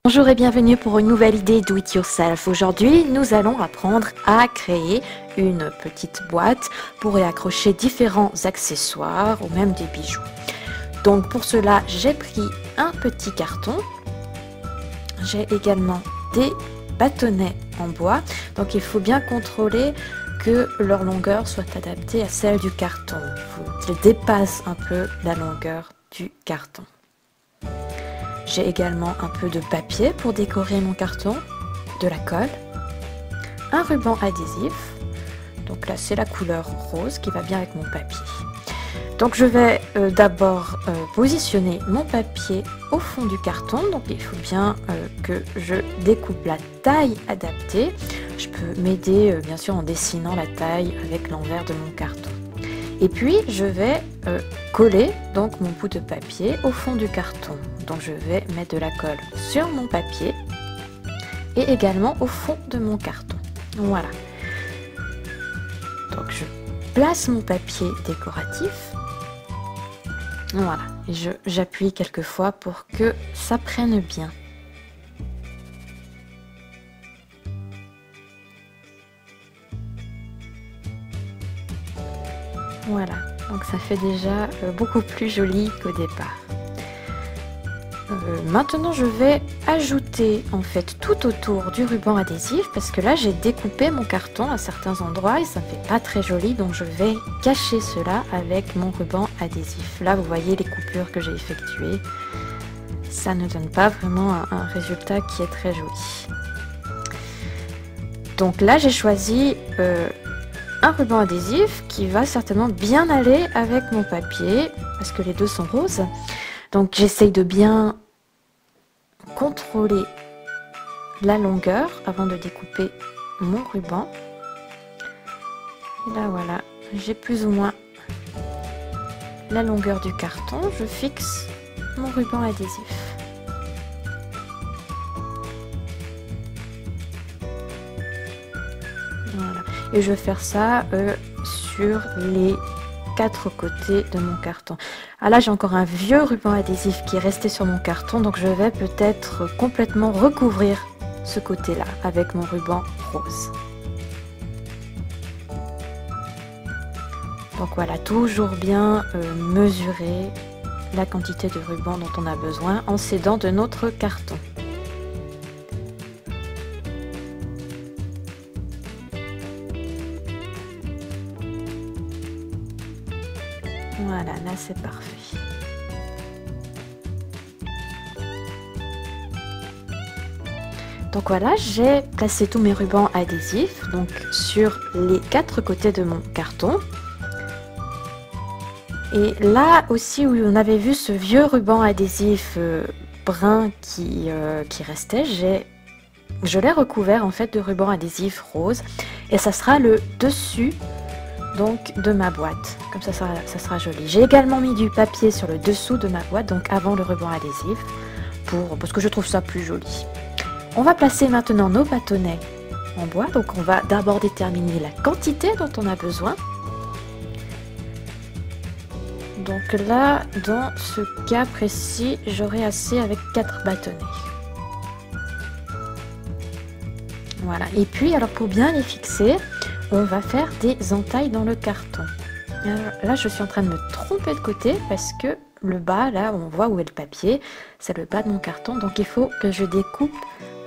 Bonjour et bienvenue pour une nouvelle idée Do It Yourself. Aujourd'hui, nous allons apprendre à créer une petite boîte pour y accrocher différents accessoires ou même des bijoux. Donc pour cela, j'ai pris un petit carton. J'ai également des bâtonnets en bois. Donc il faut bien contrôler que leur longueur soit adaptée à celle du carton. Il faut qu'ils dépassent un peu la longueur du carton. J'ai également un peu de papier pour décorer mon carton, de la colle, un ruban adhésif, donc là c'est la couleur rose qui va bien avec mon papier. Donc je vais d'abord positionner mon papier au fond du carton, donc il faut bien que je découpe la taille adaptée. Je peux m'aider bien sûr en dessinant la taille avec l'envers de mon carton. Et puis je vais coller donc mon bout de papier au fond du carton. Donc je vais mettre de la colle sur mon papier et également au fond de mon carton. Voilà. Donc je place mon papier décoratif. Voilà. Et j'appuie quelques fois pour que ça prenne bien. Voilà, donc ça fait déjà beaucoup plus joli qu'au départ. Maintenant je vais ajouter en fait tout autour du ruban adhésif parce que là j'ai découpé mon carton à certains endroits et ça ne fait pas très joli, donc je vais cacher cela avec mon ruban adhésif. Là vous voyez les coupures que j'ai effectuées, ça ne donne pas vraiment un résultat qui est très joli. Donc là j'ai choisi un ruban adhésif qui va certainement bien aller avec mon papier parce que les deux sont roses. Donc j'essaye de bien contrôler la longueur avant de découper mon ruban. Et là voilà, j'ai plus ou moins la longueur du carton. Je fixe mon ruban adhésif. Voilà. Et je vais faire ça sur les 4 côtés de mon carton. Ah là j'ai encore un vieux ruban adhésif qui est resté sur mon carton, donc je vais peut-être complètement recouvrir ce côté là avec mon ruban rose. Donc voilà, toujours bien mesurer la quantité de ruban dont on a besoin en s'aidant de notre carton. Voilà, là c'est parfait. Donc voilà, j'ai placé tous mes rubans adhésifs donc sur les 4 côtés de mon carton. Et là aussi où on avait vu ce vieux ruban adhésif brun qui restait, je l'ai recouvert en fait de ruban adhésif rose et ça sera le dessus donc de ma boîte, comme ça sera joli. J'ai également mis du papier sur le dessous de ma boîte, donc avant le ruban adhésif, parce que je trouve ça plus joli. On va placer maintenant nos bâtonnets en bois, donc on va d'abord déterminer la quantité dont on a besoin. Donc là, dans ce cas précis, j'aurai assez avec 4 bâtonnets. Voilà, et puis alors pour bien les fixer, on va faire des entailles dans le carton. Alors, là, je suis en train de me tromper de côté parce que le bas, là, on voit où est le papier, c'est le bas de mon carton, donc il faut que je découpe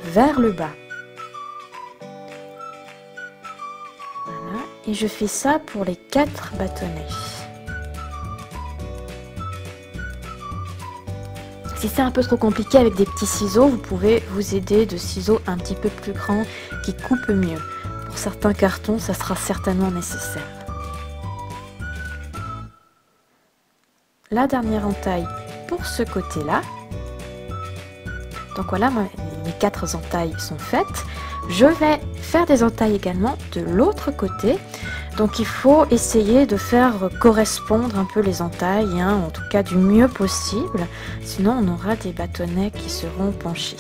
vers le bas. Voilà, et je fais ça pour les 4 bâtonnets. Si c'est un peu trop compliqué avec des petits ciseaux, vous pouvez vous aider de ciseaux un petit peu plus grands qui coupent mieux. Pour certains cartons, ça sera certainement nécessaire. La dernière entaille pour ce côté-là. Donc voilà, mes 4 entailles sont faites. Je vais faire des entailles également de l'autre côté. Donc il faut essayer de faire correspondre un peu les entailles, hein, en tout cas du mieux possible. Sinon on aura des bâtonnets qui seront penchés.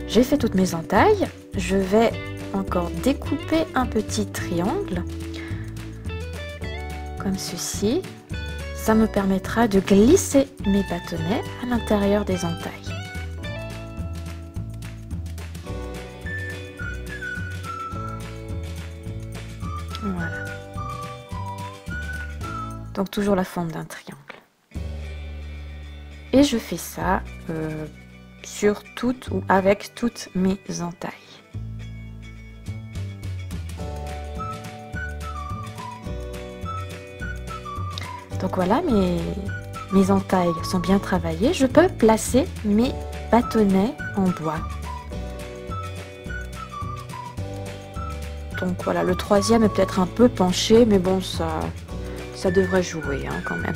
J'ai fait toutes mes entailles. Je vais encore découper un petit triangle comme ceci. Ça me permettra de glisser mes bâtonnets à l'intérieur des entailles. Donc toujours la forme d'un triangle. Et je fais ça sur toutes ou avec toutes mes entailles. Donc voilà, mes entailles sont bien travaillées. Je peux placer mes bâtonnets en bois. Donc voilà, le troisième est peut-être un peu penché, mais bon, ça devrait jouer hein, quand même.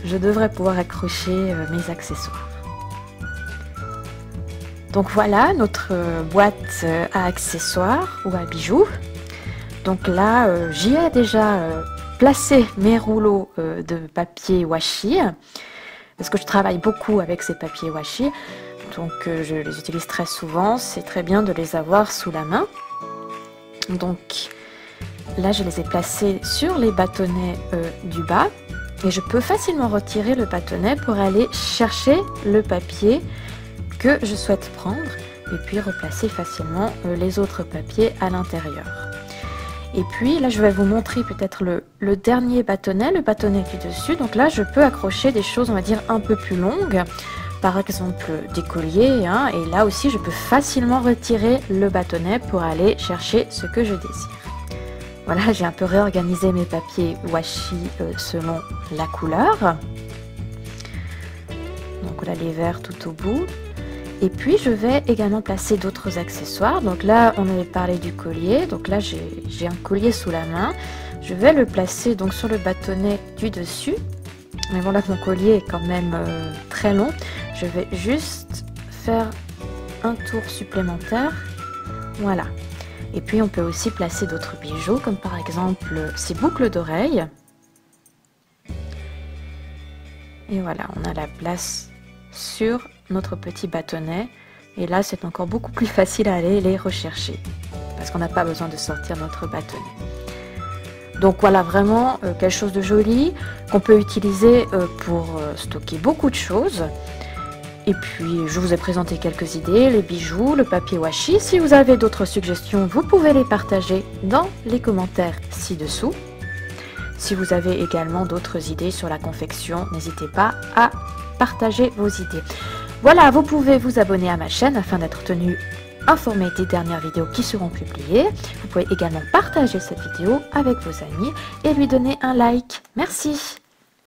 Je devrais pouvoir accrocher mes accessoires. Donc voilà notre boîte à accessoires ou à bijoux. Donc là, j'y ai déjà placé mes rouleaux de papier washi, parce que je travaille beaucoup avec ces papiers washi. Donc je les utilise très souvent, c'est très bien de les avoir sous la main. Donc là, je les ai placés sur les bâtonnets du bas. Et je peux facilement retirer le bâtonnet pour aller chercher le papier que je souhaite prendre et puis replacer facilement les autres papiers à l'intérieur. Et puis là, je vais vous montrer peut-être le dernier bâtonnet, le bâtonnet du dessus. Donc là, je peux accrocher des choses, on va dire, un peu plus longues. Par exemple, des colliers. Hein, et là aussi, je peux facilement retirer le bâtonnet pour aller chercher ce que je désire. Voilà, j'ai un peu réorganisé mes papiers washi selon la couleur. Donc là, les verts tout au bout. Et puis, je vais également placer d'autres accessoires. Donc là, on avait parlé du collier. Donc là, j'ai un collier sous la main. Je vais le placer donc sur le bâtonnet du dessus. Mais voilà, mon collier est quand même très long. Je vais juste faire un tour supplémentaire. Voilà. Et puis on peut aussi placer d'autres bijoux, comme par exemple ces boucles d'oreilles. Et voilà, on a la place sur notre petit bâtonnet. Et là, c'est encore beaucoup plus facile à aller les rechercher, parce qu'on n'a pas besoin de sortir notre bâtonnet. Donc voilà, vraiment quelque chose de joli, qu'on peut utiliser pour stocker beaucoup de choses. Et puis, je vous ai présenté quelques idées, les bijoux, le papier washi. Si vous avez d'autres suggestions, vous pouvez les partager dans les commentaires ci-dessous. Si vous avez également d'autres idées sur la confection, n'hésitez pas à partager vos idées. Voilà, vous pouvez vous abonner à ma chaîne afin d'être tenu informé des dernières vidéos qui seront publiées. Vous pouvez également partager cette vidéo avec vos amis et lui donner un like. Merci!